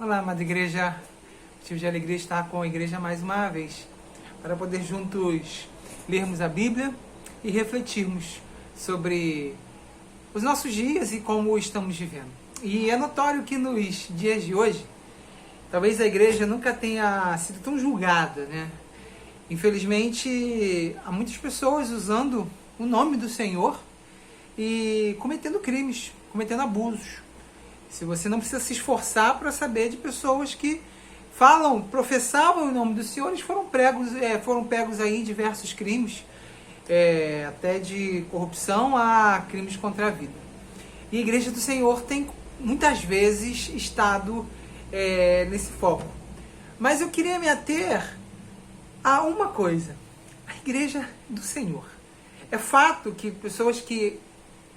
Olá, amada igreja. Motivo de alegria estar com a igreja mais uma vez, para poder juntos lermos a Bíblia e refletirmos sobre os nossos dias e como estamos vivendo. E é notório que nos dias de hoje, talvez a igreja nunca tenha sido tão julgada, né? Infelizmente, há muitas pessoas usando o nome do Senhor e cometendo crimes, cometendo abusos. Se você não precisa se esforçar para saber de pessoas que professavam o nome do Senhor, eles foram pegos aí em diversos crimes, até de corrupção a crimes contra a vida. E a Igreja do Senhor tem muitas vezes estado nesse foco. Mas eu queria me ater a uma coisa: a Igreja do Senhor. É fato que pessoas que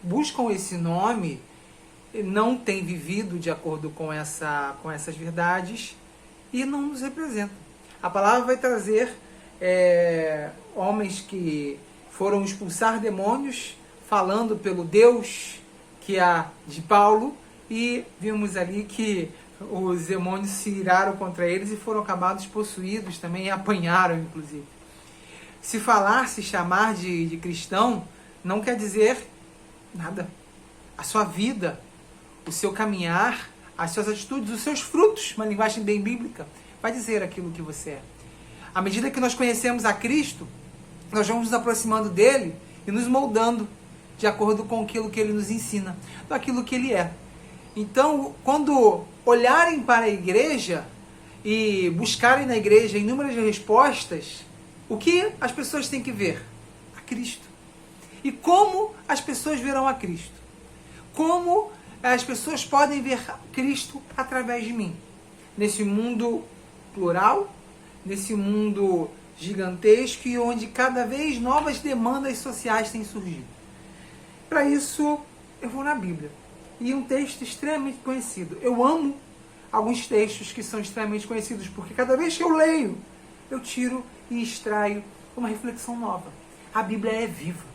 buscam esse nome não têm vivido de acordo com essas verdades e não nos representam. A palavra vai trazer homens que foram expulsar demônios, falando pelo Deus que há de Paulo, e vimos ali que os demônios se iraram contra eles e foram acabados possuídos também, e apanharam inclusive. Se chamar de cristão, não quer dizer nada. A sua vida, o seu caminhar, as suas atitudes, os seus frutos, uma linguagem bem bíblica, vai dizer aquilo que você é. À medida que nós conhecemos a Cristo, nós vamos nos aproximando dele e nos moldando de acordo com aquilo que ele nos ensina, daquilo que ele é. Então, quando olharem para a igreja e buscarem na igreja inúmeras respostas, o que as pessoas têm que ver? A Cristo. E como as pessoas verão a Cristo? Como as pessoas podem ver Cristo através de mim? Nesse mundo plural, nesse mundo gigantesco e onde cada vez novas demandas sociais têm surgido. Para isso, eu vou na Bíblia. E um texto extremamente conhecido. Eu amo alguns textos que são extremamente conhecidos, porque cada vez que eu leio, eu tiro e extraio uma reflexão nova. A Bíblia é viva.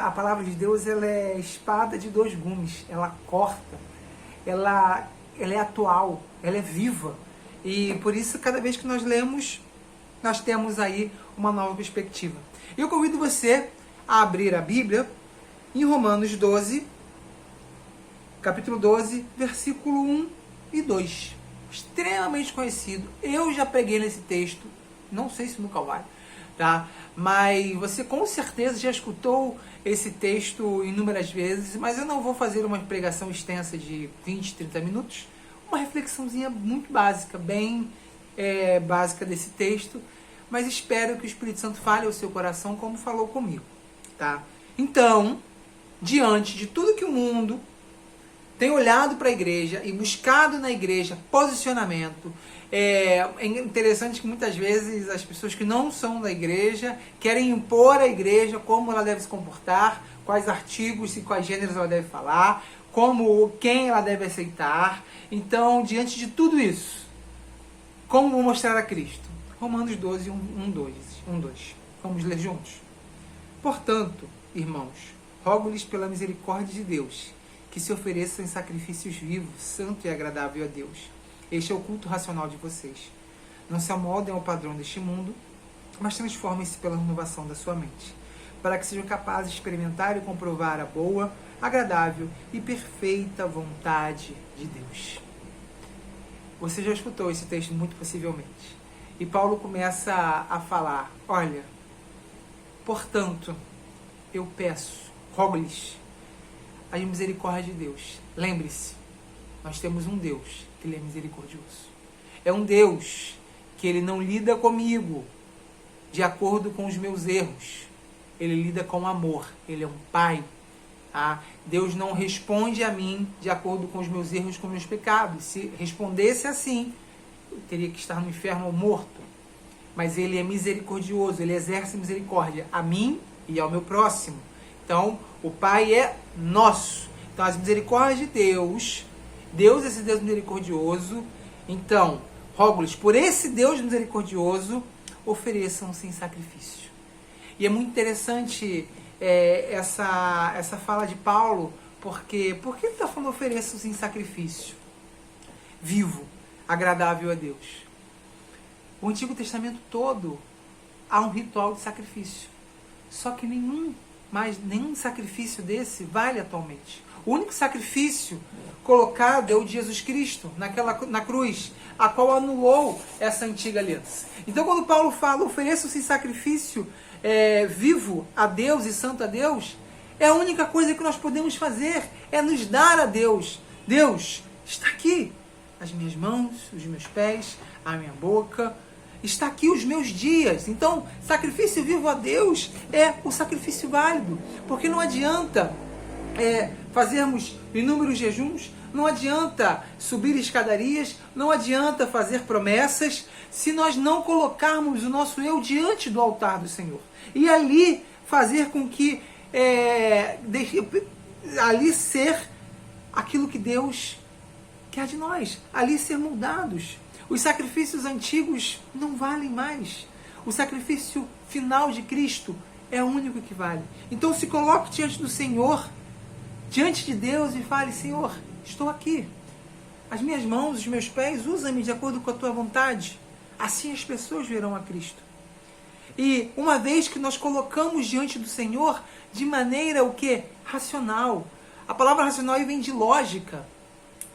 A palavra de Deus, ela é espada de dois gumes. Ela corta. Ela é atual. Ela é viva. E por isso, cada vez que nós lemos, nós temos aí uma nova perspectiva. Eu convido você a abrir a Bíblia em Romanos 12, capítulo 12, versículo 1 e 2. Extremamente conhecido. Eu já preguei nesse texto. Não sei se nunca vai, tá? Mas você com certeza já escutou esse texto inúmeras vezes, mas eu não vou fazer uma pregação extensa de 20, 30 minutos. Uma reflexãozinha muito básica, bem básica desse texto, mas espero que o Espírito Santo fale ao seu coração como falou comigo, tá? Então, diante de tudo que o mundo tem olhado para a igreja e buscado na igreja posicionamento, é interessante que muitas vezes as pessoas que não são da igreja querem impor à igreja como ela deve se comportar, quais artigos e quais gêneros ela deve falar, quem ela deve aceitar. Então, diante de tudo isso, como mostrar a Cristo? Romanos 12, 2. Vamos ler juntos? Portanto, irmãos, rogo-lhes pela misericórdia de Deus, que se ofereçam em sacrifícios vivos, santo e agradável a Deus. Este é o culto racional de vocês. Não se amoldem ao padrão deste mundo, mas transformem-se pela renovação da sua mente, para que sejam capazes de experimentar e comprovar a boa, agradável e perfeita vontade de Deus. Você já escutou esse texto muito possivelmente. E Paulo começa a falar: olha, portanto, eu peço, rogo-lhes a misericórdia de Deus. Lembre-se, nós temos um Deus que ele é misericordioso. É um Deus que ele não lida comigo de acordo com os meus erros. Ele lida com amor. Ele é um pai. Tá? Deus não responde a mim de acordo com os meus erros, com os meus pecados. Se respondesse assim, eu teria que estar no inferno ou morto. Mas ele é misericordioso. Ele exerce misericórdia a mim e ao meu próximo. Então, o Pai é nosso. Então, as misericórdias de Deus, Deus é esse Deus misericordioso. Então, rogo-lhes, por esse Deus misericordioso, ofereçam-se em sacrifício. E é muito interessante essa fala de Paulo, porque por que ele está falando ofereçam-se em sacrifício? Vivo. agradável a Deus. O Antigo Testamento todo há um ritual de sacrifício. Só que nenhum sacrifício desse vale atualmente. O único sacrifício colocado é o de Jesus Cristo, na cruz, a qual anulou essa antiga aliança. Então, quando Paulo fala, ofereça-se em sacrifício vivo a Deus e santo a Deus, é a única coisa que nós podemos fazer, é nos dar a Deus. Deus está aqui, as minhas mãos, os meus pés, a minha boca, está aqui os meus dias. Então, sacrifício vivo a Deus é o sacrifício válido, porque não adianta fazermos inúmeros jejuns, não adianta subir escadarias, não adianta fazer promessas, se nós não colocarmos o nosso eu diante do altar do Senhor. E ali fazer com que, ali ser aquilo que Deus quer de nós, ali ser moldados. Os sacrifícios antigos não valem mais. O sacrifício final de Cristo é o único que vale. Então se coloque diante do Senhor, diante de Deus, e fale: Senhor, estou aqui. As minhas mãos, os meus pés, usa-me de acordo com a tua vontade. Assim as pessoas verão a Cristo. E uma vez que nós colocamos diante do Senhor de maneira o quê? Racional. A palavra racional aí vem de lógica.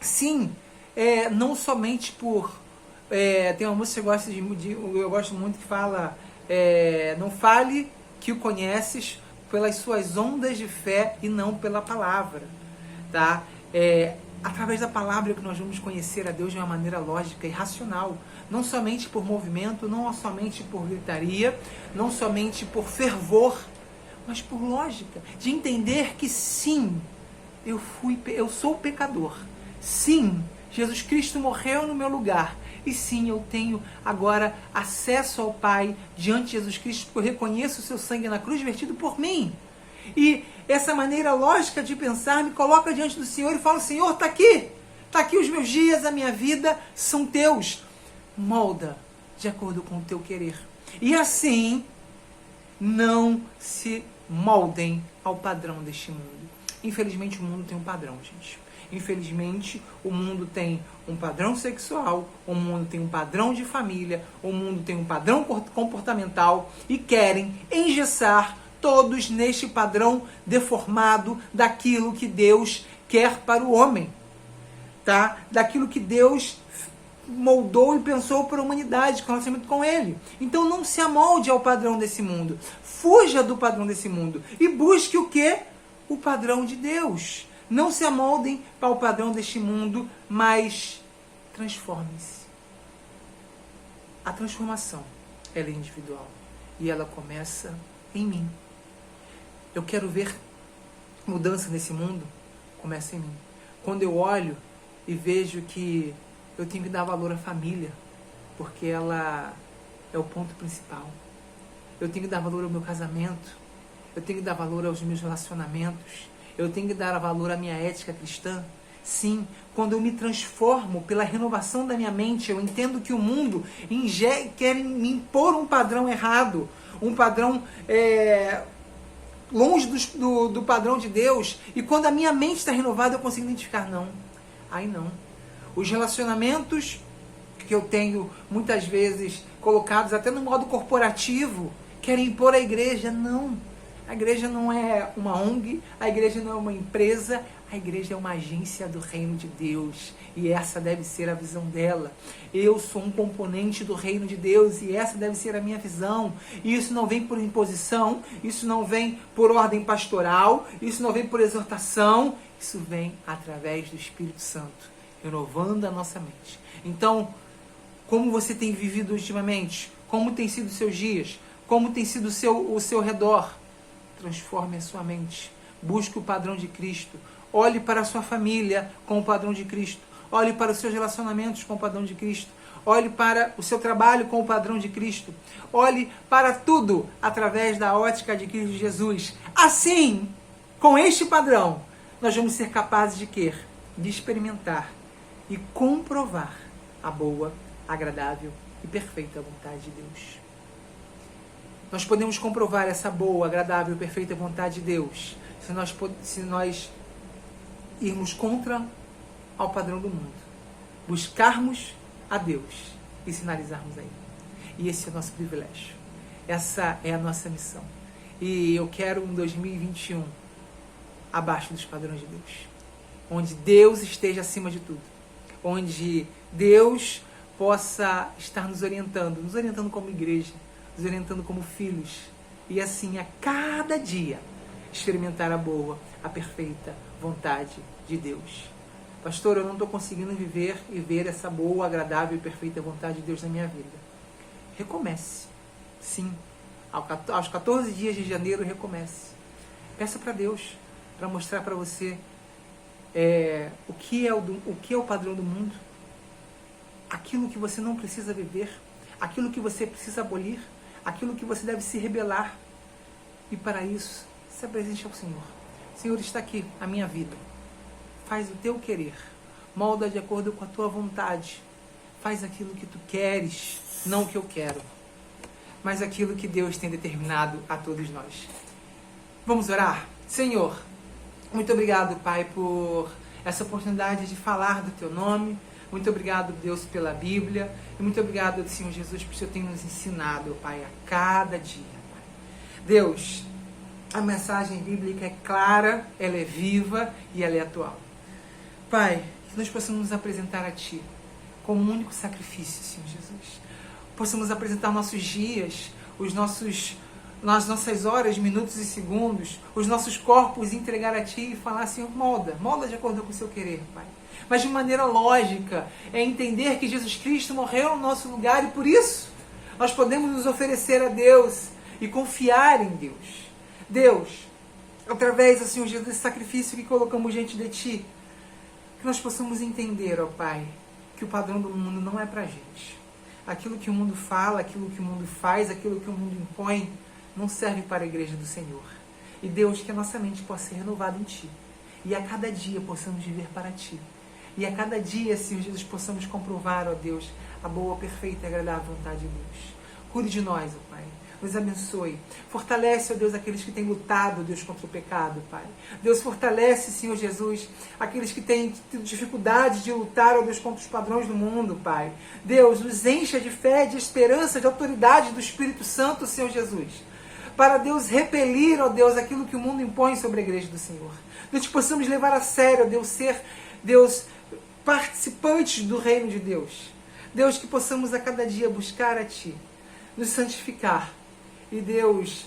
Sim, não somente por... tem uma música que eu gosto muito, que fala: não fale que o conheces pelas suas ondas de fé e não pela palavra. Tá? Através da palavra que nós vamos conhecer a Deus de uma maneira lógica e racional. Não somente por movimento, não somente por gritaria, não somente por fervor, mas por lógica. De entender que sim, eu sou pecador. Sim, Jesus Cristo morreu no meu lugar. E sim, eu tenho agora acesso ao Pai diante de Jesus Cristo, porque eu reconheço o seu sangue na cruz vertido por mim. E essa maneira lógica de pensar me coloca diante do Senhor e fala: Senhor, está aqui os meus dias, a minha vida são teus. Molda de acordo com o teu querer. E assim, não se moldem ao padrão deste mundo. Infelizmente, o mundo tem um padrão, gente. Infelizmente, o mundo tem um padrão sexual, o mundo tem um padrão de família, o mundo tem um padrão comportamental e querem engessar todos neste padrão deformado daquilo que Deus quer para o homem, tá? Daquilo que Deus moldou e pensou para a humanidade, com relacionamento com Ele. Então não se amolde ao padrão desse mundo. Fuja do padrão desse mundo e busque o quê? O padrão de Deus. Não se amoldem para o padrão deste mundo, mas transformem-se. A transformação, ela é individual e ela começa em mim. Eu quero ver mudança nesse mundo, começa em mim. Quando eu olho e vejo que eu tenho que dar valor à família, porque ela é o ponto principal. Eu tenho que dar valor ao meu casamento, eu tenho que dar valor aos meus relacionamentos, eu tenho que dar valor à minha ética cristã. Sim, quando eu me transformo pela renovação da minha mente, eu entendo que o mundo quer me impor um padrão errado, um padrão longe do padrão de Deus. E quando a minha mente está renovada, eu consigo identificar: não, aí não. Os relacionamentos que eu tenho, muitas vezes, colocados até no modo corporativo, querem impor a igreja. Não. A igreja não é uma ONG, a igreja não é uma empresa, a igreja é uma agência do reino de Deus. E essa deve ser a visão dela. Eu sou um componente do reino de Deus e essa deve ser a minha visão. E isso não vem por imposição, isso não vem por ordem pastoral, isso não vem por exortação, isso vem através do Espírito Santo, renovando a nossa mente. Então, como você tem vivido ultimamente? Como tem sido os seus dias? Como tem sido o seu redor? Transforme a sua mente. Busque o padrão de Cristo. Olhe para a sua família com o padrão de Cristo. Olhe para os seus relacionamentos com o padrão de Cristo. Olhe para o seu trabalho com o padrão de Cristo. Olhe para tudo através da ótica de Cristo Jesus. Assim, com este padrão, nós vamos ser capazes de quê? De experimentar e comprovar a boa, agradável e perfeita vontade de Deus. Nós podemos comprovar essa boa, agradável e perfeita vontade de Deus se nós irmos contra ao padrão do mundo. Buscarmos a Deus e sinalizarmos a Ele. E esse é o nosso privilégio. Essa é a nossa missão. E eu quero um 2021 abaixo dos padrões de Deus. Onde Deus esteja acima de tudo. Onde Deus possa estar nos orientando como igreja, nos orientando como filhos. E assim, a cada dia, experimentar a boa, a perfeita vontade de Deus. Pastor, eu não estou conseguindo viver e ver essa boa, agradável e perfeita vontade de Deus na minha vida. Recomece. Sim. Aos 14 dias de janeiro, recomece. Peça para Deus, para mostrar para você o que é o padrão do mundo, aquilo que você não precisa viver, aquilo que você precisa abolir, aquilo que você deve se rebelar. E para isso, se apresente ao Senhor. O Senhor está aqui, na minha vida. Faz o teu querer. Molda de acordo com a tua vontade. Faz aquilo que tu queres, não o que eu quero, mas aquilo que Deus tem determinado a todos nós. Vamos orar? Senhor, muito obrigado, Pai, por essa oportunidade de falar do Teu nome. Muito obrigado, Deus, pela Bíblia. E muito obrigado, Senhor Jesus, por o Senhor ter nos ensinado, Pai, a cada dia. Pai. Deus, a mensagem bíblica é clara, ela é viva e ela é atual. Pai, que nós possamos nos apresentar a Ti como um único sacrifício, Senhor Jesus. Possamos apresentar nossos dias, nas nossas horas, minutos e segundos, os nossos corpos, entregar a Ti e falar, Senhor, molda de acordo com o Seu querer, Pai. Mas de maneira lógica, é entender que Jesus Cristo morreu no nosso lugar e por isso nós podemos nos oferecer a Deus e confiar em Deus. Deus, através, Senhor Jesus, desse sacrifício que colocamos diante de Ti, que nós possamos entender, ó Pai, que o padrão do mundo não é pra gente. Aquilo que o mundo fala, aquilo que o mundo faz, aquilo que o mundo impõe, não serve para a igreja do Senhor. E Deus, que a nossa mente possa ser renovada em Ti. E a cada dia possamos viver para Ti. E a cada dia, Senhor Jesus, possamos comprovar, ó Deus, a boa, perfeita e agradável vontade de Deus. Cuide de nós, ó Pai. Nos abençoe. Fortalece, ó Deus, aqueles que têm lutado, Deus, contra o pecado, Pai. Deus, fortalece, Senhor Jesus, aqueles que têm tido dificuldade de lutar, ó Deus, contra os padrões do mundo, Pai. Deus, nos encha de fé, de esperança, de autoridade do Espírito Santo, Senhor Jesus. Para, Deus, repelir, ó Deus, aquilo que o mundo impõe sobre a igreja do Senhor. Deus, que possamos levar a sério, ó Deus, ser, Deus, participantes do reino de Deus. Deus, que possamos a cada dia buscar a Ti, nos santificar. E Deus,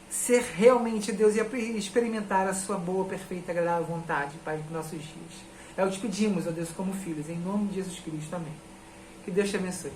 ser realmente Deus e experimentar a Sua boa, perfeita e agradável vontade, Pai, nos nossos dias. É o que te pedimos, ó Deus, como filhos, em nome de Jesus Cristo. Amém. Que Deus te abençoe.